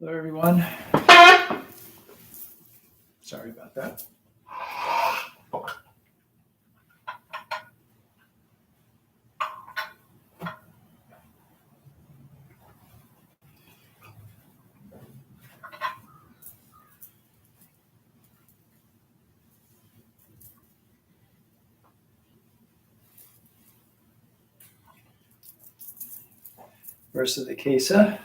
Hello, everyone. Sorry about that. Verse of the Kesa.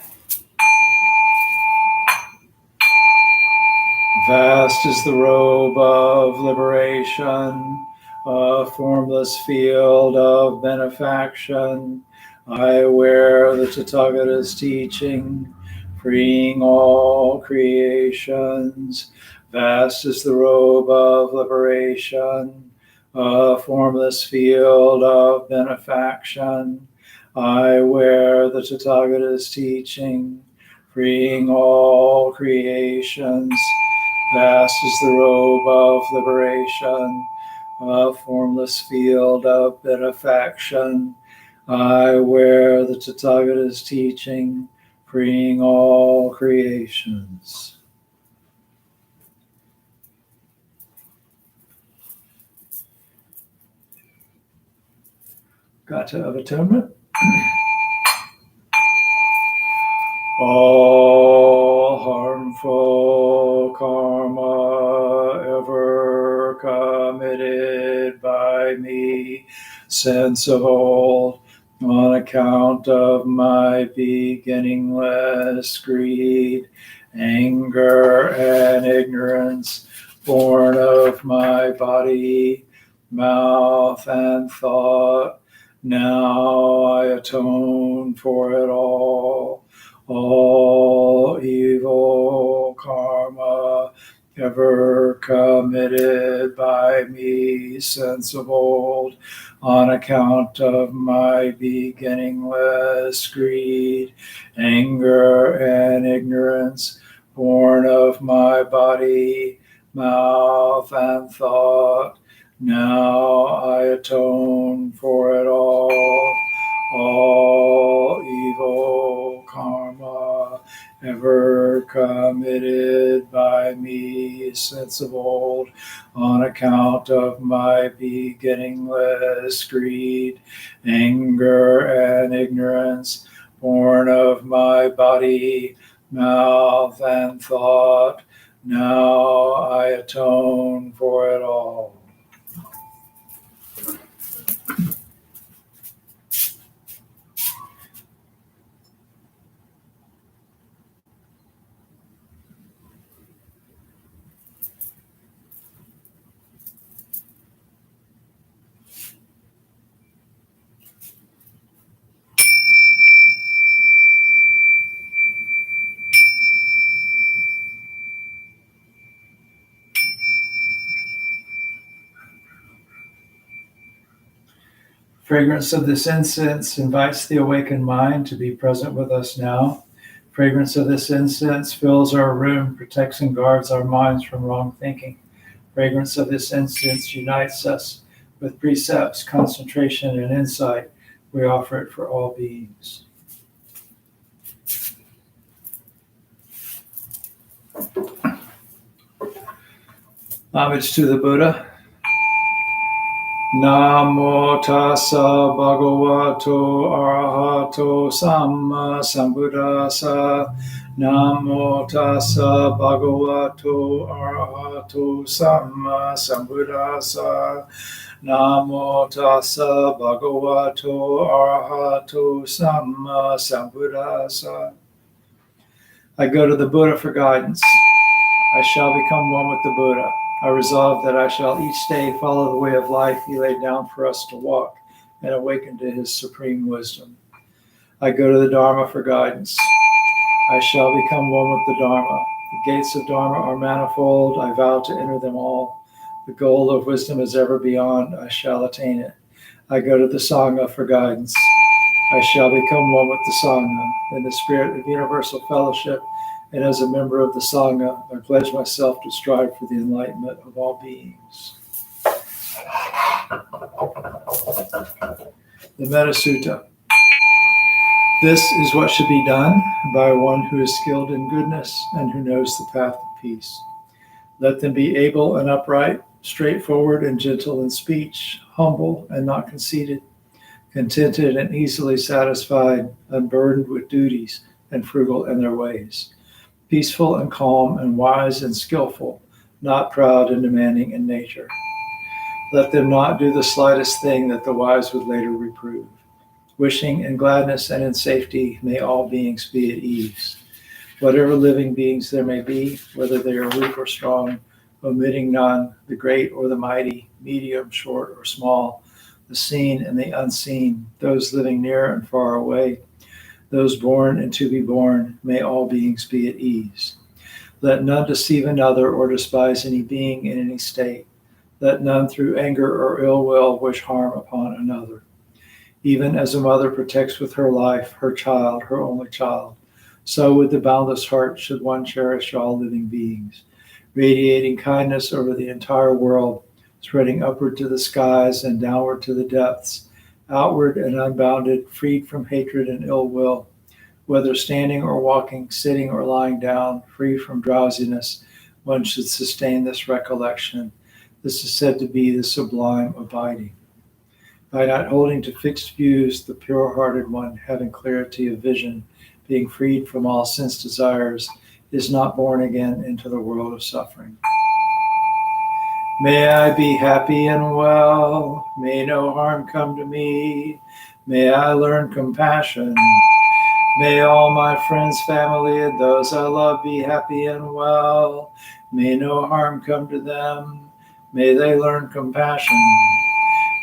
Vast is the robe of liberation, a formless field of benefaction. I wear the Tathagata's teaching, freeing all creations. Vast is the robe of liberation, a formless field of benefaction. I wear the Tathagata's teaching, freeing all creations. Vast is the robe of liberation, a formless field of benefaction. I wear the Tathagata's teaching, freeing all creations. Gata of Atonement. All harmful karma ever committed by me since of old, on account of my beginningless greed, anger, and ignorance, born of my body, mouth, and thought, now I atone for it all. All evil karma ever committed by me since of old, on account of my beginningless greed, anger, and ignorance, born of my body, mouth, and thought, now I atone for it all. All evil karma ever committed by me since of old, on account of my beginningless greed, anger, and ignorance, born of my body, mouth, and thought, now I atone for it all. Fragrance of this incense invites the awakened mind to be present with us now. Fragrance of this incense fills our room, protects and guards our minds from wrong thinking. Fragrance of this incense unites us with precepts, concentration, and insight. We offer it for all beings. Homage to the Buddha. Namo tassa bhagavato arahato samma sambuddhassa. Namo tassa bhagavato arahato samma sambuddhassa. Namo tassa bhagavato arahato samma sambuddhassa. I go to the Buddha for guidance. I shall become one with the Buddha. I resolve that I shall each day follow the way of life he laid down for us to walk and awaken to his supreme wisdom. I go to the Dharma for guidance. I shall become one with the Dharma. The gates of Dharma are manifold. I vow to enter them all. The goal of wisdom is ever beyond. I shall attain it. I go to the Sangha for guidance. I shall become one with the Sangha. In the spirit of universal fellowship, and as a member of the Sangha, I pledge myself to strive for the enlightenment of all beings. The Metta Sutta. This is what should be done by one who is skilled in goodness and who knows the path of peace. Let them be able and upright, straightforward and gentle in speech, humble and not conceited, contented and easily satisfied, unburdened with duties, and frugal in their ways, peaceful and calm and wise and skillful, not proud and demanding in nature. Let them not do the slightest thing that the wise would later reprove. Wishing in gladness and in safety, may all beings be at ease. Whatever living beings there may be, whether they are weak or strong, omitting none, the great or the mighty, medium, short, or small, the seen and the unseen, those living near and far away, those born and to be born, may all beings be at ease. Let none deceive another or despise any being in any state. Let none through anger or ill will wish harm upon another. Even as a mother protects with her life her child, her only child, so with the boundless heart should one cherish all living beings, radiating kindness over the entire world, spreading upward to the skies and downward to the depths, outward and unbounded, freed from hatred and ill will, whether standing or walking, sitting or lying down, free from drowsiness, one should sustain this recollection. This is said to be the sublime abiding. By not holding to fixed views, the pure-hearted one, having clarity of vision, being freed from all sense desires, is not born again into the world of suffering. May I be happy and well. May no harm come to me. May I learn compassion. May all my friends, family, and those I love be happy and well. May no harm come to them. May they learn compassion.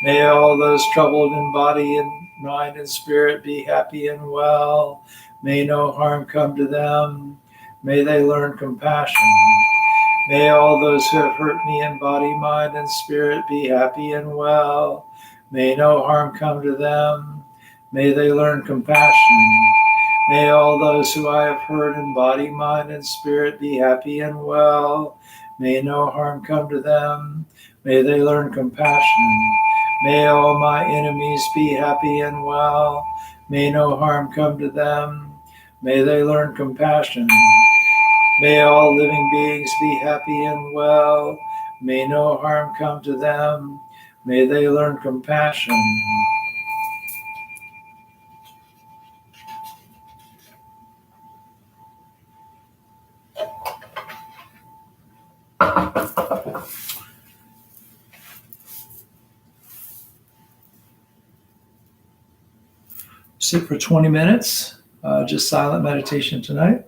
May all those troubled in body and mind and spirit be happy and well. May no harm come to them. May they learn compassion. May all those who have hurt me in body, mind, and spirit be happy and well. May no harm come to them. May they learn compassion. May all those who I have hurt in body, mind, and spirit be happy and well. May no harm come to them. May they learn compassion. May all my enemies be happy and well. May no harm come to them. May they learn compassion. May all living beings be happy and well. May no harm come to them. May they learn compassion. Sit for 20 minutes, just silent meditation tonight.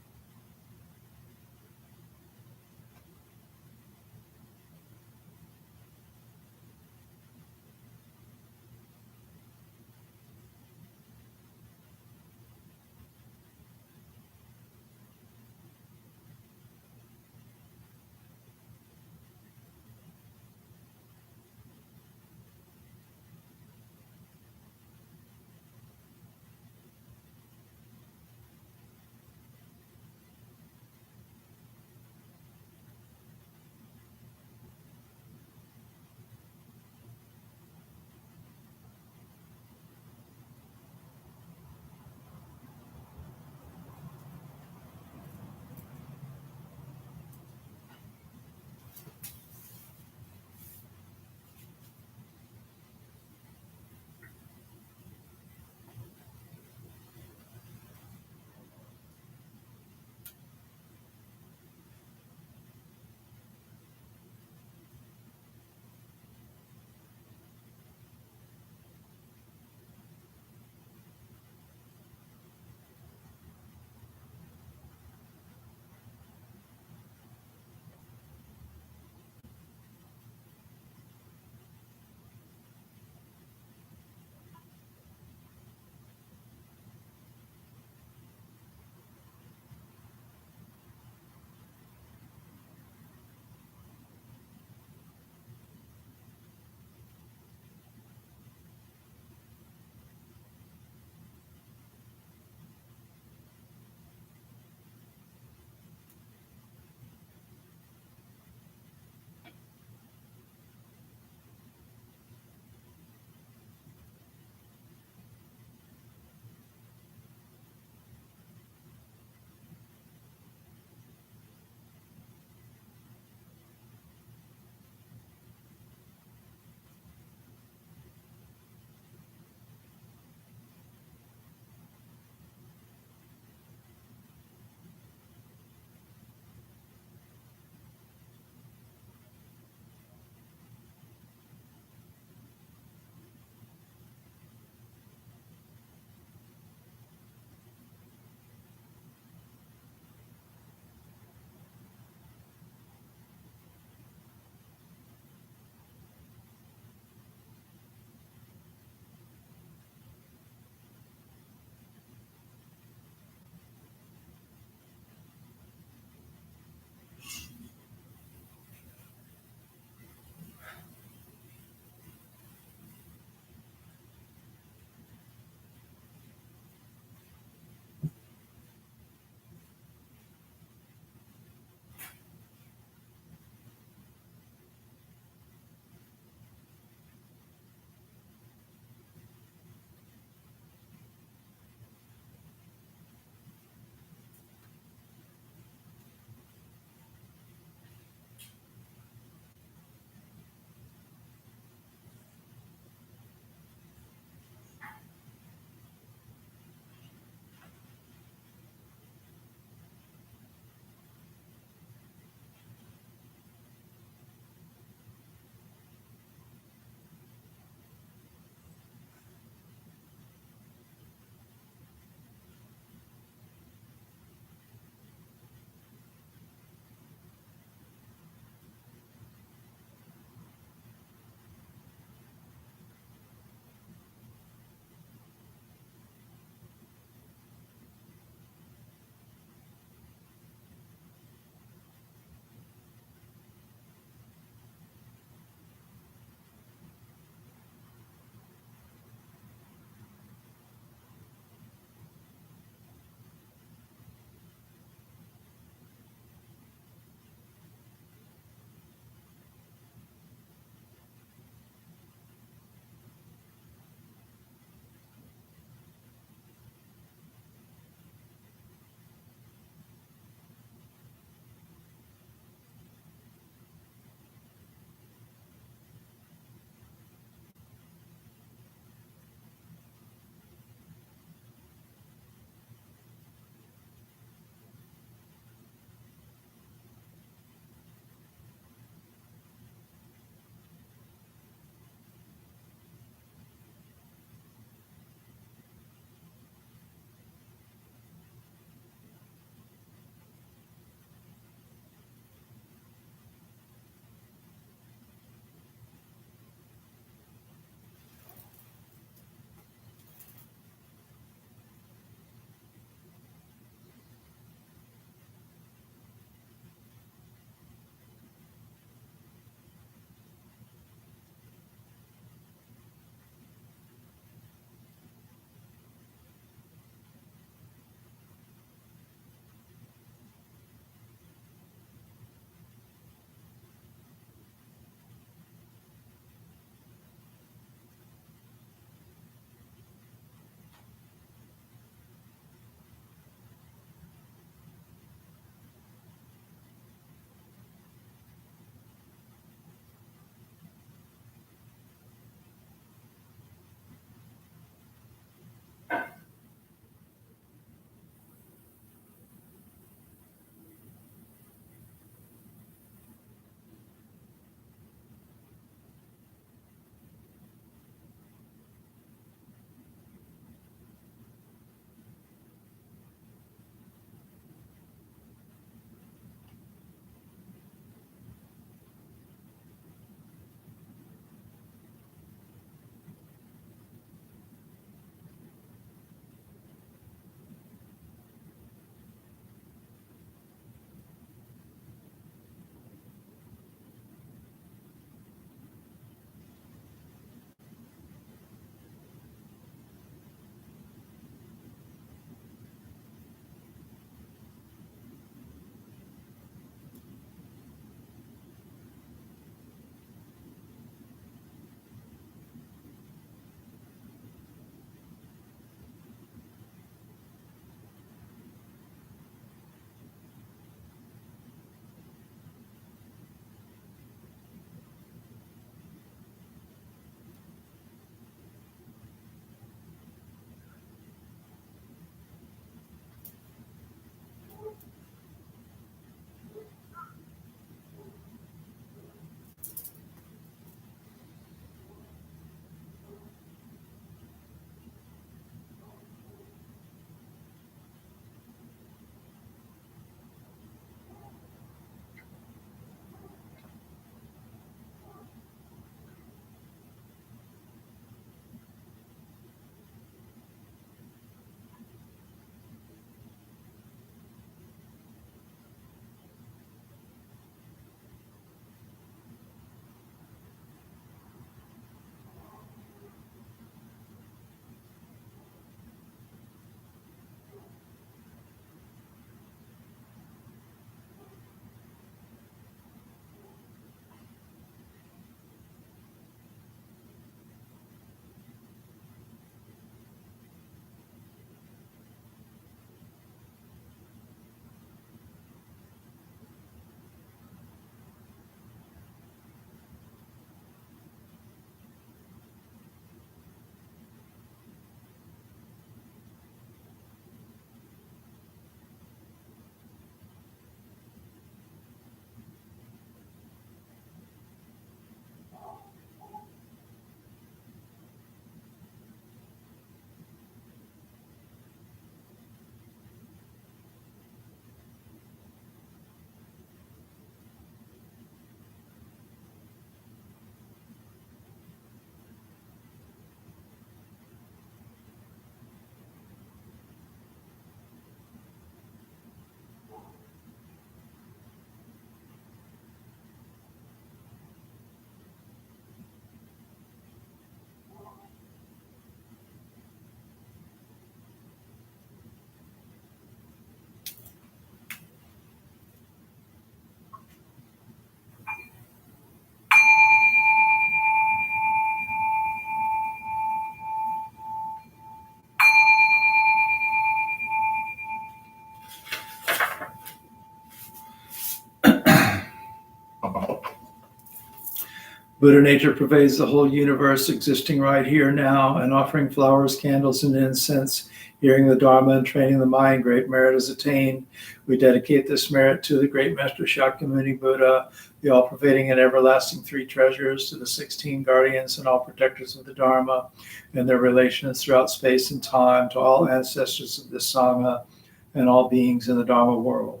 Buddha nature pervades the whole universe, existing right here now, and offering flowers, candles, and incense, hearing the Dharma and training the mind, great merit is attained. We dedicate this merit to the great Master Shakyamuni Buddha, the all-pervading and everlasting three treasures, to the 16 guardians and all protectors of the Dharma, and their relations throughout space and time, to all ancestors of this Sangha, and all beings in the Dharma world.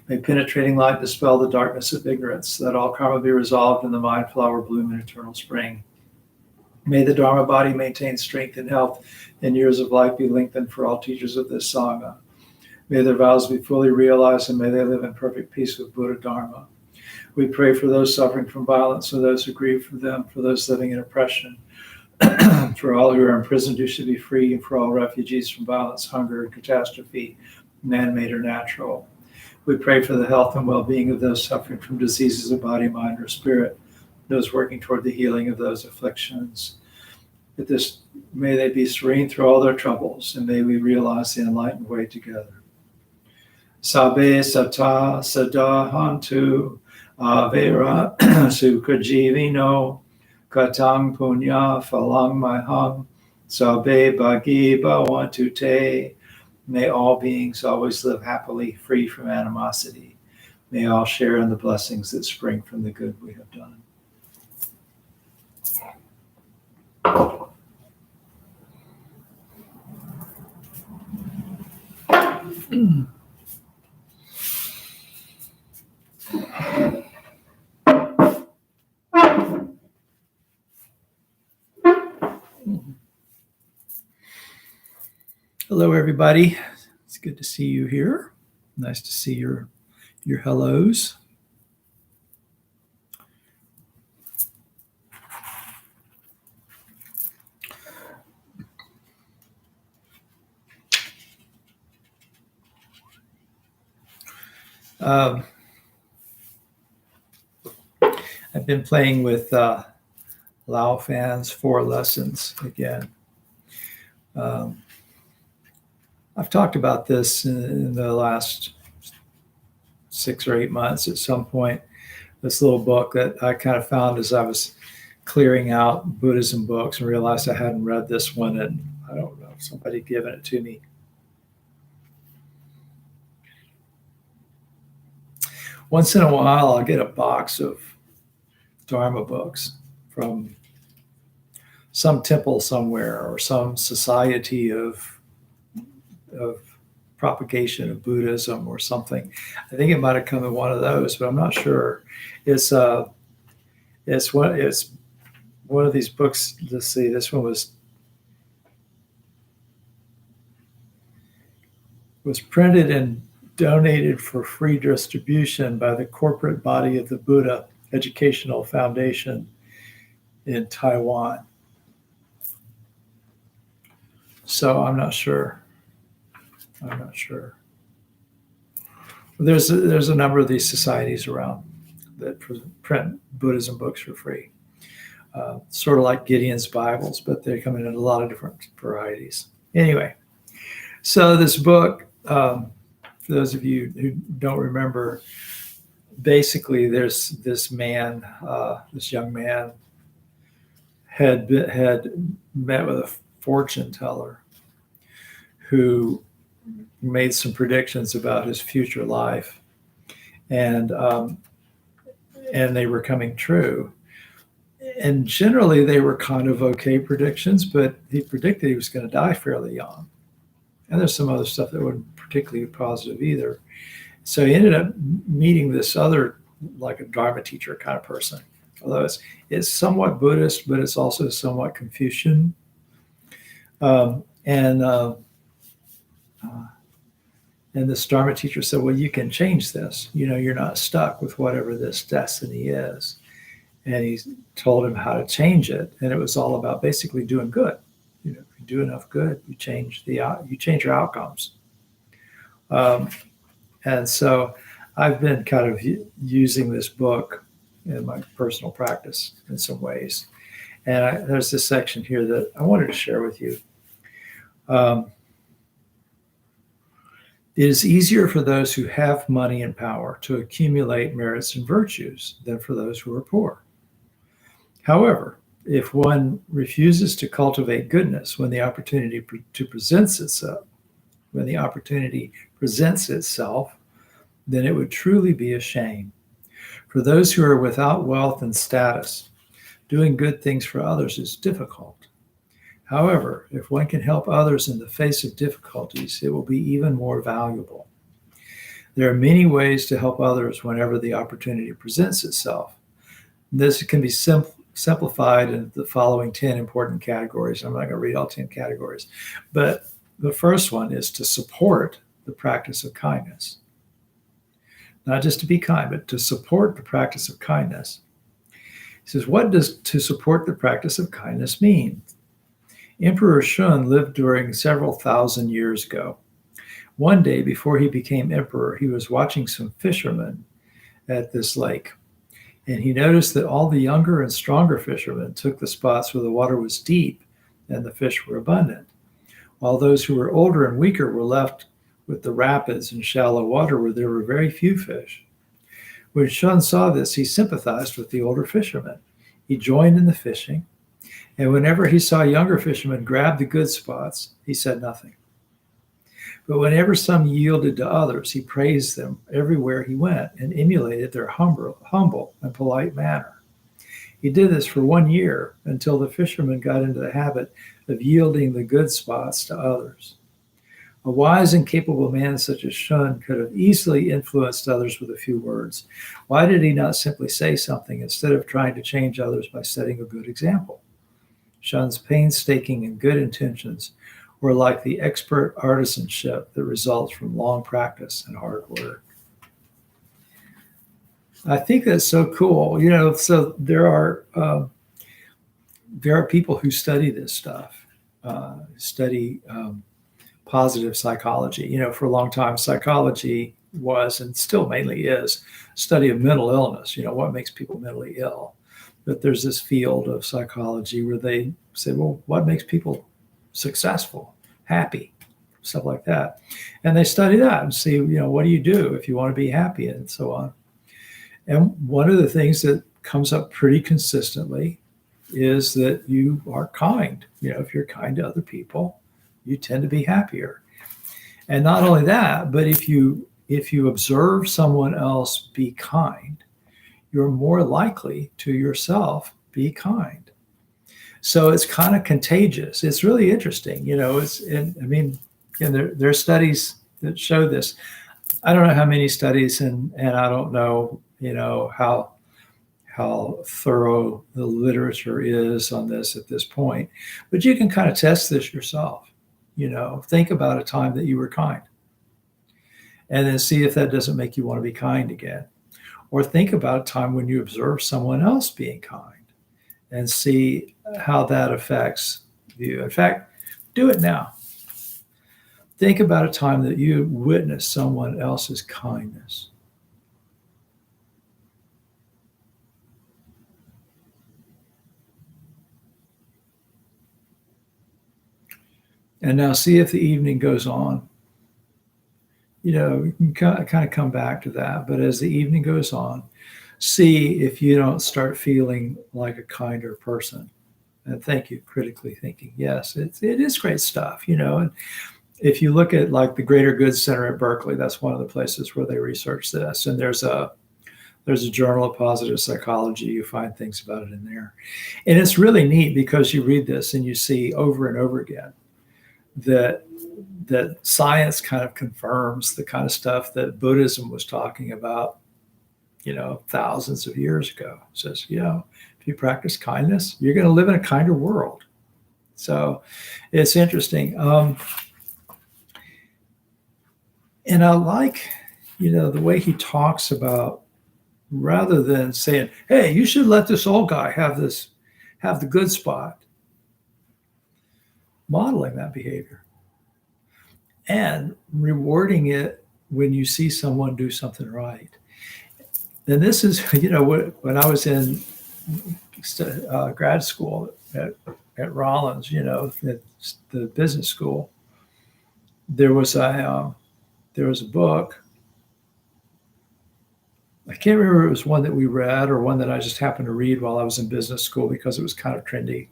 May penetrating light dispel the darkness of ignorance, that all karma be resolved in the mind flower bloom in eternal spring. May the Dharma body maintain strength and health, and years of life be lengthened for all teachers of this Sangha. May their vows be fully realized, and may they live in perfect peace with Buddha Dharma. We pray for those suffering from violence, for those who grieve for them, for those living in oppression, for all who are imprisoned who should be free, and for all refugees from violence, hunger, and catastrophe, man-made or natural. We pray for the health and well-being of those suffering from diseases of body, mind, or spirit, those working toward the healing of those afflictions. May they be serene through all their troubles, and may we realize the enlightened way together. Sabe sata sadahantu avera sukajivino katang punya phalang mahang sabe bhagi bhavantu te. May all beings always live happily, free from animosity. May all share in the blessings that spring from the good we have done. Hello, everybody. It's good to see you here. Nice to see your hellos. I've been playing with Lao Fan's 4 lessons again. I've talked about this in the last 6 or 8 months at some point. This little book that I kind of found as I was clearing out Buddhism books and realized I hadn't read this one, and I don't know if somebody had given it to me. Once in a while, I'll get a box of Dharma books from some temple somewhere or some society of propagation of Buddhism or something. I think it might have come in one of those, but I'm not sure. It's one of these books. Let's see, this one was printed and donated for free distribution by the corporate body of the Buddha Educational Foundation in Taiwan. So I'm not sure. There's a number of these societies around that print Buddhism books for free. Sort of like Gideon's Bibles, but they come in a lot of different varieties. Anyway, so this book, for those of you who don't remember, basically there's this man, this young man had met with a fortune teller who made some predictions about his future life, and they were coming true. And generally they were kind of okay predictions, but he predicted he was going to die fairly young. And there's some other stuff that wasn't particularly positive either. So he ended up meeting this other, like a Dharma teacher kind of person, although it's somewhat Buddhist, but it's also somewhat Confucian. And this Dharma teacher said, well, you can change this. You're not stuck with whatever this destiny is. And he told him how to change it. And it was all about basically doing good. If you do enough good, you change your outcomes. And so I've been kind of using this book in my personal practice in some ways. And there's this section here that I wanted to share with you. It is easier for those who have money and power to accumulate merits and virtues than for those who are poor. However, if one refuses to cultivate goodness when the opportunity presents itself, then it would truly be a shame. For those who are without wealth and status, doing good things for others is difficult. However, if one can help others in the face of difficulties, it will be even more valuable. There are many ways to help others whenever the opportunity presents itself. This can be simplified in the following 10 important categories. I'm not going to read all 10 categories, but the first one is to support the practice of kindness. Not just to be kind, but to support the practice of kindness. He says, what does to support the practice of kindness mean? Emperor Shun lived during several thousand years ago. One day before he became emperor, he was watching some fishermen at this lake, and he noticed that all the younger and stronger fishermen took the spots where the water was deep and the fish were abundant, while those who were older and weaker were left with the rapids and shallow water where there were very few fish. When Shun saw this, he sympathized with the older fishermen. He joined in the fishing, and whenever he saw younger fishermen grab the good spots, he said nothing. But whenever some yielded to others, he praised them everywhere he went and emulated their humble and polite manner. He did this for 1 year until the fishermen got into the habit of yielding the good spots to others. A wise and capable man such as Shun could have easily influenced others with a few words. Why did he not simply say something instead of trying to change others by setting a good example? Shun's painstaking and good intentions were like the expert artisanship that results from long practice and hard work. I think that's so cool. So there are people who study this stuff, study positive psychology. For a long time, psychology was and still mainly is study of mental illness. What makes people mentally ill. But there's this field of psychology where they say, well, what makes people successful, happy, stuff like that. And they study that and see, what do you do if you want to be happy and so on. And one of the things that comes up pretty consistently is that you are kind. If you're kind to other people, you tend to be happier. And not only that, but if you observe someone else be kind, you're more likely to yourself be kind. So it's kind of contagious. It's really interesting. There are studies that show this. I don't know how many studies, and I don't know, how thorough the literature is on this at this point, but you can kind of test this yourself. Think about a time that you were kind, and then see if that doesn't make you want to be kind again. Or think about a time when you observe someone else being kind and see how that affects you. In fact, do it now. Think about a time that you witnessed someone else's kindness. And now see if the evening goes on. You can kind of come back to that. But as the evening goes on, see if you don't start feeling like a kinder person. And thank you, critically thinking. Yes, it is great stuff, And if you look at like the Greater Good Center at Berkeley, that's one of the places where they research this. And there's a journal of positive psychology. You find things about it in there. And it's really neat because you read this and you see over and over again that science kind of confirms the kind of stuff that Buddhism was talking about, thousands of years ago. It says, if you practice kindness, you're going to live in a kinder world. So it's interesting. And I like, the way he talks about, rather than saying, hey, you should let this old guy have the good spot, modeling that behavior and rewarding it when you see someone do something right. And this is, when I was in grad school at Rollins, at the business school, there was a book I can't remember if it was one that we read or one that I just happened to read while I was in business school because it was kind of trendy.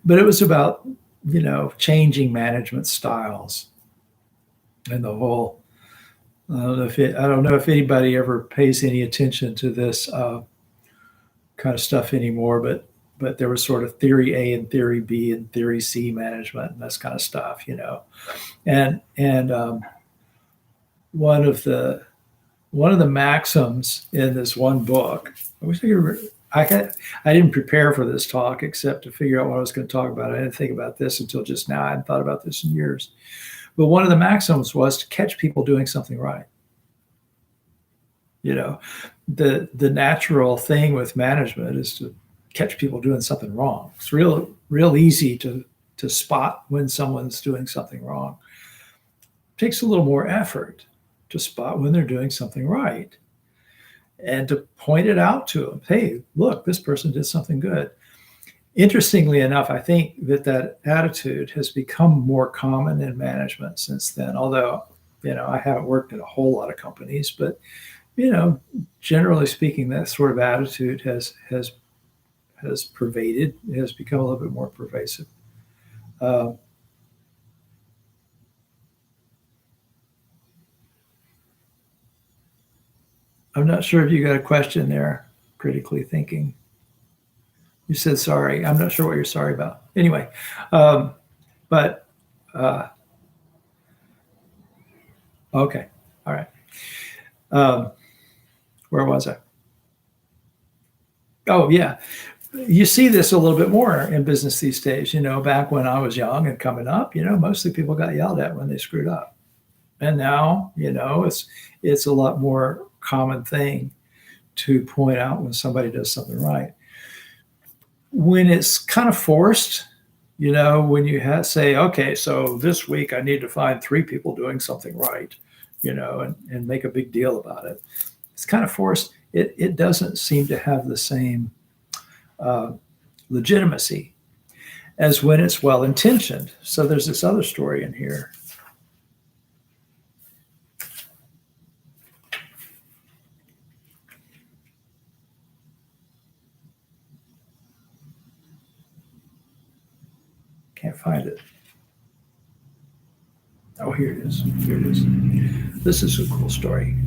But it was about, changing management styles and the whole. I don't know if anybody ever pays any attention to this kind of stuff anymore, but there was sort of theory A and theory B and theory C management and this kind of stuff, and one of the maxims in this one book. I wish I didn't prepare for this talk except to figure out what I was going to talk about. I didn't think about this until just now. I hadn't thought about this in years. But one of the maxims was to catch people doing something right. The natural thing with management is to catch people doing something wrong. It's real easy to spot when someone's doing something wrong. It takes a little more effort to spot when they're doing something right and to point it out to them. Hey, look, this person did something good. Interestingly enough, I think that attitude has become more common in management since then, although, I haven't worked in a whole lot of companies, but, generally speaking, that sort of attitude has pervaded, has become a little bit more pervasive. I'm not sure if you got a question there, critically thinking. You said sorry. I'm not sure what you're sorry about. Anyway, but okay. All right. Where was I? Oh, yeah. You see this a little bit more in business these days. Back when I was young and coming up, mostly people got yelled at when they screwed up. And now, it's a lot more common thing to point out when somebody does something right. When it's kind of forced, when you say, okay, so this week I need to find 3 people doing something right, and make a big deal about it. It's kind of forced. It doesn't seem to have the same legitimacy as when it's well-intentioned. So there's this other story in here. Can't find it. Oh, here it is. This is a cool story.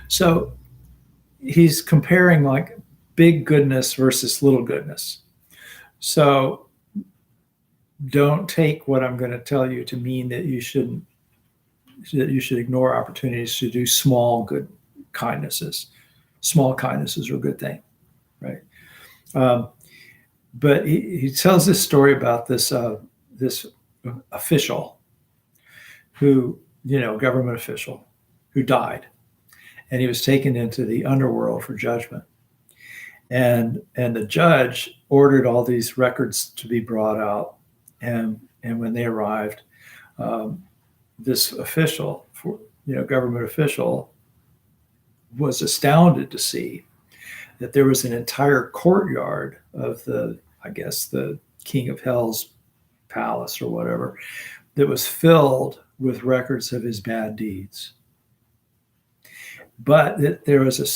So he's comparing like big goodness versus little goodness. So don't take what I'm going to tell you to mean that you should ignore opportunities to do small good kindnesses. Small kindnesses are a good thing, right? But he tells this story about this official who, government official who died, and he was taken into the underworld for judgment. And the judge ordered all these records to be brought out, and when they arrived, this official, government official, was astounded to see that there was an entire courtyard of the king of hell's palace or whatever that was filled with records of his bad deeds. But there was one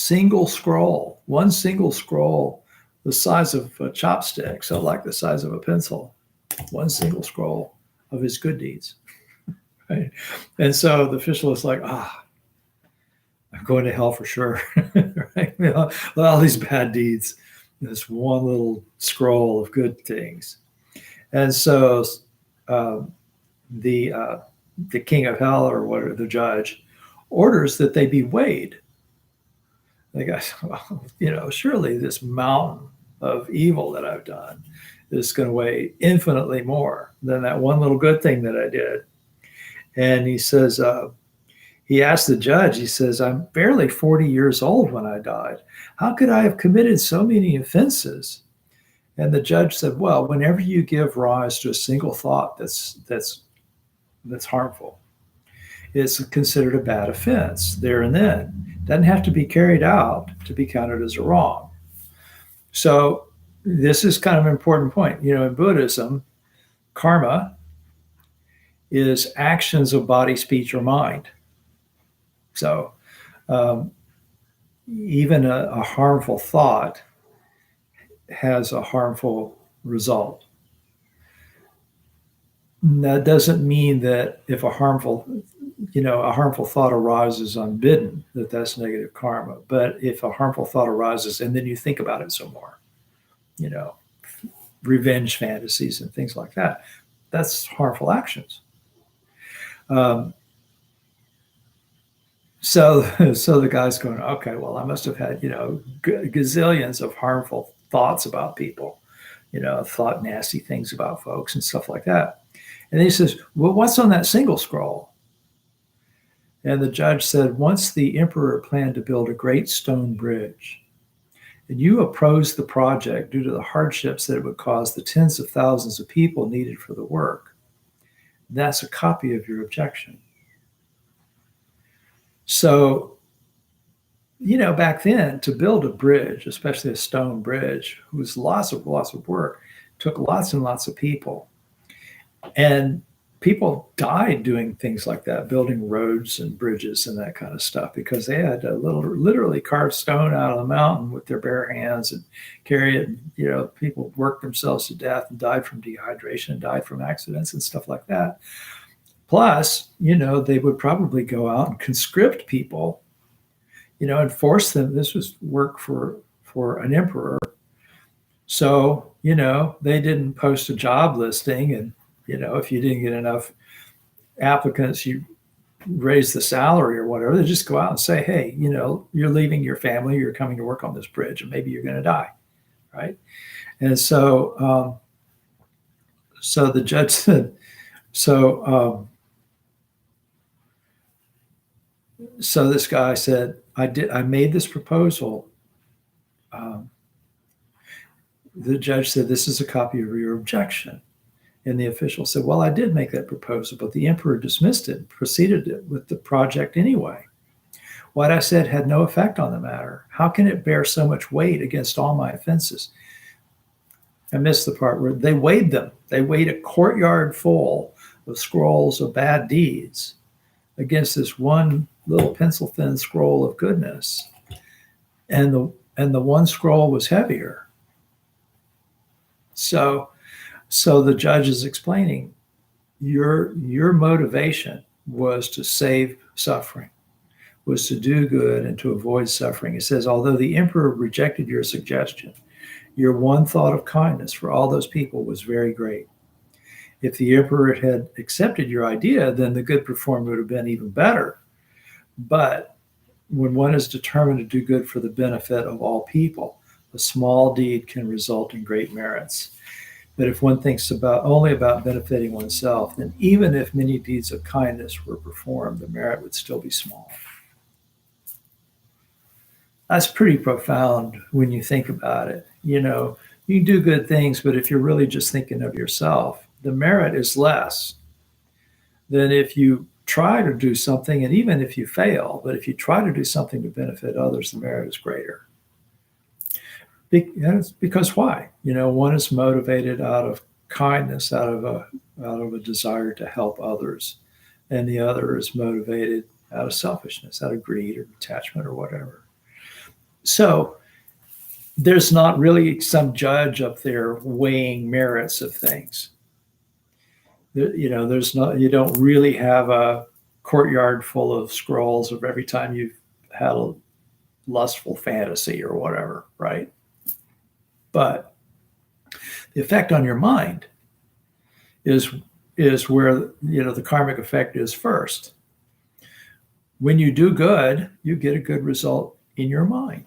single scroll, the size of a chopstick, so like the size of a pencil, one single scroll of his good deeds. Right? And so the official is like, I'm going to hell for sure. Right? All these bad deeds, this one little scroll of good things. And so the king of hell, or whatever, the judge, orders that they be weighed. They go, surely this mountain of evil that I've done is going to weigh infinitely more than that one little good thing that I did. And he says, he asked the judge, he says, I'm barely 40 years old when I died. How could I have committed so many offenses? And the judge said, well, whenever you give rise to a single thought that's harmful, it's considered a bad offense there and then. It doesn't have to be carried out to be counted as a wrong. So this is kind of an important point. In Buddhism, karma is actions of body, speech, or mind. So even a harmful thought has a harmful result. That doesn't mean that if a harmful thought arises unbidden, that's negative karma. But if a harmful thought arises and then you think about it some more, you know, revenge fantasies and things like that, that's harmful actions. So the guy's going, okay, well, I must have had, gazillions of harmful thoughts about people, thought nasty things about folks and stuff like that. And then he says, well, what's on that single scroll? And the judge said, once the emperor planned to build a great stone bridge, and you opposed the project due to the hardships that it would cause the tens of thousands of people needed for the work. That's a copy of your objection. So, back then to build a bridge, especially a stone bridge, was lots of work, took lots and lots of people. And people died doing things like that, building roads and bridges and that kind of stuff, because they had to literally carve stone out of the mountain with their bare hands and carry it. People worked themselves to death and died from dehydration, died from accidents and stuff like that. Plus, they would probably go out and conscript people, and force them. This was work for an emperor. So, they didn't post a job listing, and, if you didn't get enough applicants, you raise the salary or whatever. They just go out and say, hey, you're leaving your family, you're coming to work on this bridge, and maybe you're going to die, right? And so, so the judge said, so this guy said, I made this proposal. The judge said, this is a copy of your objection. And the official said, well, I did make that proposal, but the emperor dismissed it and proceeded with the project anyway. What I said had no effect on the matter. How can it bear so much weight against all my offenses? I missed the part where they weighed them. They weighed a courtyard full of scrolls of bad deeds against this one little pencil-thin scroll of goodness. And the one scroll was heavier. So the judge is explaining your motivation was to save suffering, was to do good and to avoid suffering. It says, although the emperor rejected your suggestion, your one thought of kindness for all those people was very great. If the emperor had accepted your idea, then the good performed would have been even better. But when one is determined to do good for the benefit of all people, a small deed can result in great merits. But if one thinks only about benefiting oneself, then even if many deeds of kindness were performed, the merit would still be small. That's pretty profound when you think about it. You can do good things, but if you're really just thinking of yourself, the merit is less than if you try to do something, and even if you fail, but if you try to do something to benefit others, the merit is greater. Because why? One is motivated out of kindness, out of a desire to help others, and the other is motivated out of selfishness, out of greed or attachment or whatever. So there's not really some judge up there weighing merits of things. There's not. You don't really have a courtyard full of scrolls of every time you've had a lustful fantasy or whatever, right? But the effect on your mind is where the karmic effect is first. When you do good, you get a good result in your mind.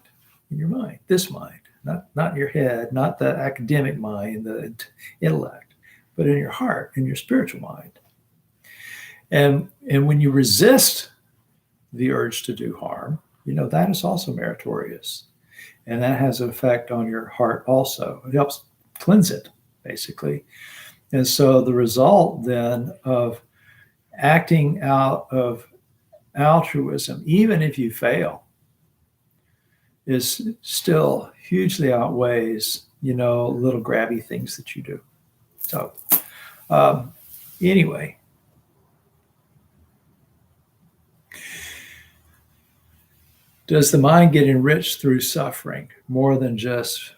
This mind, not your head, not the academic mind, the intellect, but in your heart, in your spiritual mind. And when you resist the urge to do harm, that is also meritorious. And that has an effect on your heart also. It helps cleanse it, basically. And so the result then of acting out of altruism, even if you fail, is still hugely outweighs, little grabby things that you do. So anyway. Does the mind get enriched through suffering more than just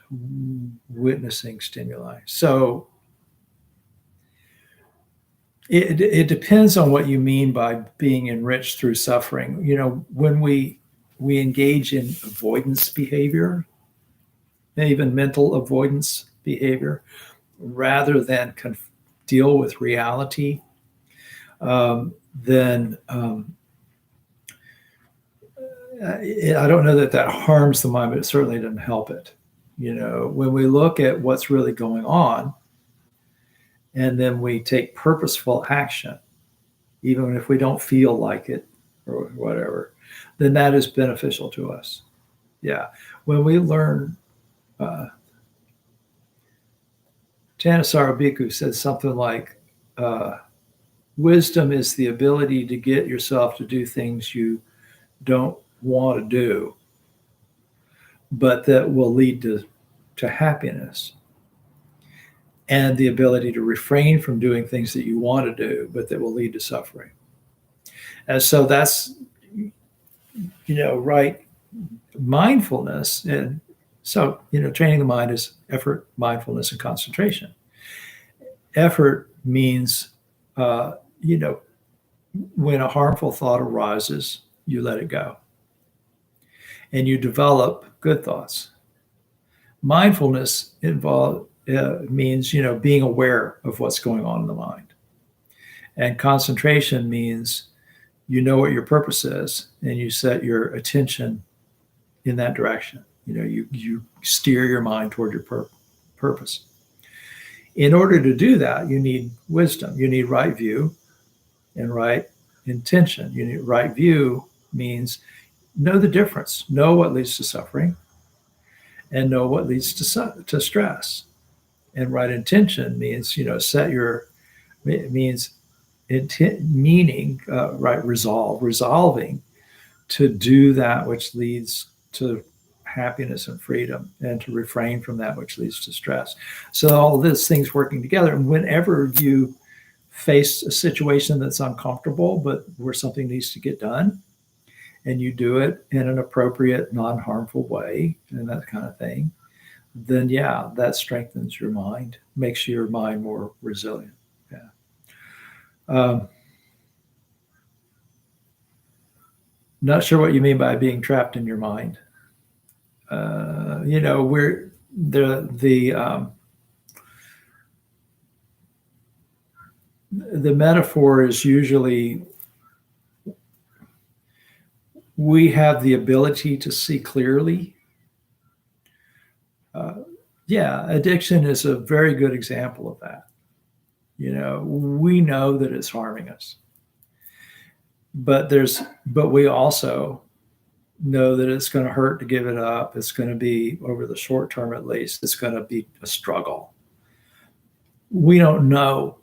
witnessing stimuli? So it depends on what you mean by being enriched through suffering. When we engage in avoidance behavior, even mental avoidance behavior, rather than deal with reality, then I don't know that harms the mind, but it certainly doesn't help it. When we look at what's really going on, and then we take purposeful action, even if we don't feel like it or whatever, then that is beneficial to us. Yeah. When we learn, Thanissaro Bhikkhu said something like, wisdom is the ability to get yourself to do things you don't want to do, but that will lead to happiness, and the ability to refrain from doing things that you want to do, but that will lead to suffering. And so that's, right, mindfulness. And so, training the mind is effort, mindfulness, and concentration. Effort means, when a harmful thought arises, you let it go. And you develop good thoughts. Mindfulness means, being aware of what's going on in the mind. And concentration means you know what your purpose is, and you set your attention in that direction. You steer your mind toward your purpose. In order to do that, you need wisdom. You need right view and right intention. You need right view means know the difference, know what leads to suffering, and know what leads to stress. And right intention means, resolving to do that which leads to happiness and freedom, and to refrain from that which leads to stress. So all these things working together. And whenever you face a situation that's uncomfortable, but where something needs to get done, and you do it in an appropriate, non-harmful way, and that kind of thing, then yeah, that strengthens your mind, makes your mind more resilient. Yeah. Not sure what you mean by being trapped in your mind. We're the metaphor is usually we have the ability to see clearly. Addiction is a very good example of that. We know that it's harming us, but we also know that it's going to hurt to give it up. It's going to be, over the short term at least, it's going to be a struggle. We don't know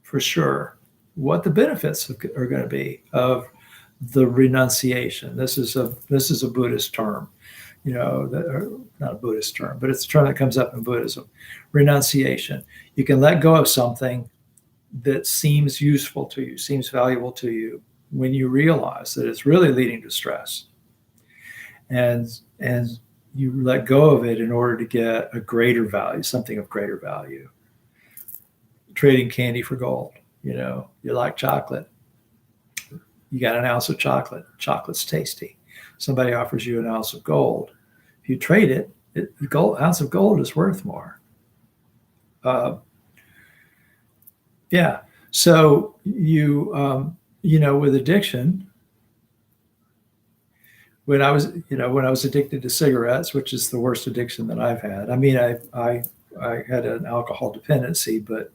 for sure what the benefits are going to be of the renunciation. This is a Buddhist term, not a Buddhist term, but it's a term that comes up in Buddhism. Renunciation. You can let go of something that seems useful to you, seems valuable to you, when you realize that it's really leading to stress. And you let go of it in order to get a greater value, something of greater value. Trading candy for gold. You like chocolate. You got an ounce of chocolate. Chocolate's tasty. Somebody offers you an ounce of gold. If you trade it, the ounce of gold is worth more. So with addiction, when I was addicted to cigarettes, which is the worst addiction that I've had. I mean, I had an alcohol dependency, but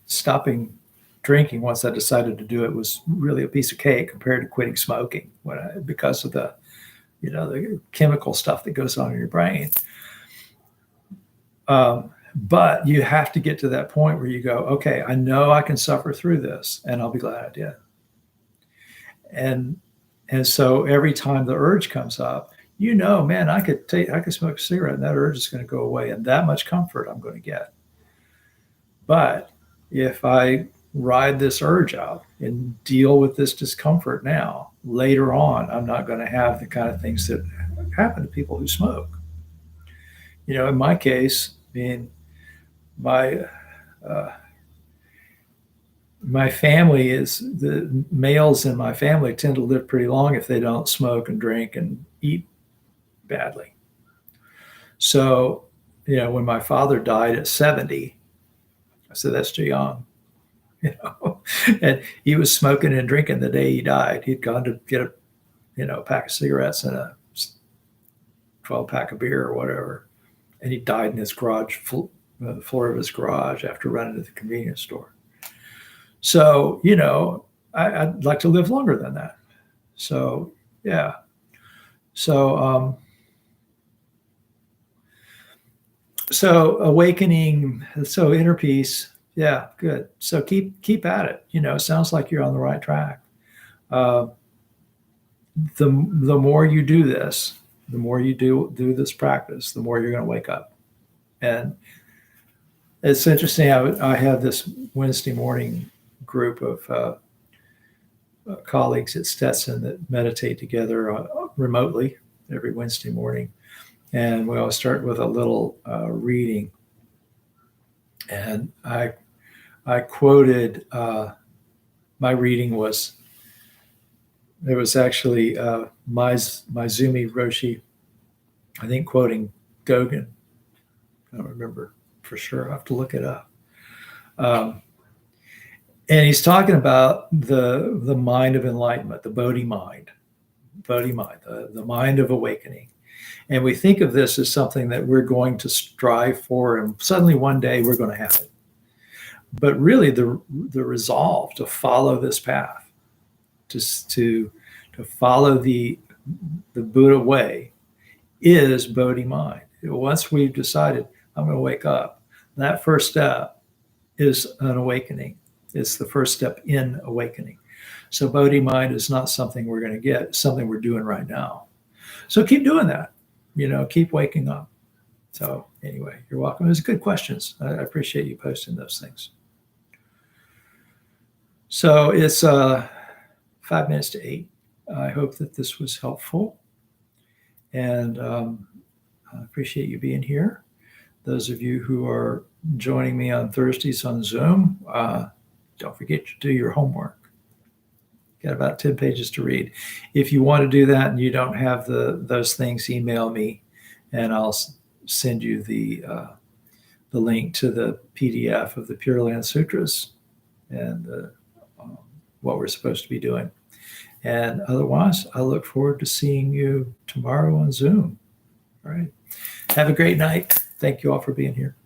stopping drinking once I decided to do it was really a piece of cake compared to quitting smoking because of the chemical stuff that goes on in your brain. But you have to get to that point where you go, okay, I know I can suffer through this, and I'll be glad I did. And so every time the urge comes up, man, I could smoke a cigarette and that urge is going to go away, and that much comfort I'm going to get. But if I ride this urge out and deal with this discomfort now, later on, I'm not going to have the kind of things that happen to people who smoke. In my case, I mean, my uh, my family is the males in my family tend to live pretty long if they don't smoke and drink and eat badly. So, when my father died at 70, I said, that's too young, you know, and he was smoking and drinking the day he died. He'd gone to get a pack of cigarettes and a 12 pack of beer or whatever. And he died in his garage, the floor of his garage after running to the convenience store. So, I'd like to live longer than that. So, yeah. So, so awakening, so inner peace. Yeah, good. So keep at it. Sounds like you're on the right track. Uh, the more you do this, the more you do this practice, the more you're going to wake up. And it's interesting. I have this Wednesday morning group of colleagues at Stetson that meditate together remotely every Wednesday morning. And we always start with a little reading. And I quoted, my reading was, it was actually Maizumi Roshi, I think, quoting Dogen. I don't remember for sure. I have to look it up. And he's talking about the mind of enlightenment, the Bodhi mind, the mind of awakening. And we think of this as something that we're going to strive for, and suddenly one day we're going to have it. But really, the resolve to follow this path, to follow the Buddha way, is Bodhi mind. Once we've decided, I'm going to wake up, that first step is an awakening. It's the first step in awakening. So Bodhi mind is not something we're going to get, it's something we're doing right now. So keep doing that, keep waking up. So anyway, you're welcome. It was good questions. I appreciate you posting those things. So it's 5 minutes to 8. I hope that this was helpful. And I appreciate you being here. Those of you who are joining me on Thursdays on Zoom, don't forget to do your homework. Got about 10 pages to read. If you want to do that and you don't have those things, email me and I'll send you the link to the PDF of the Pure Land Sutras and what we're supposed to be doing. And otherwise, I look forward to seeing you tomorrow on Zoom. All right. Have a great night. Thank you all for being here.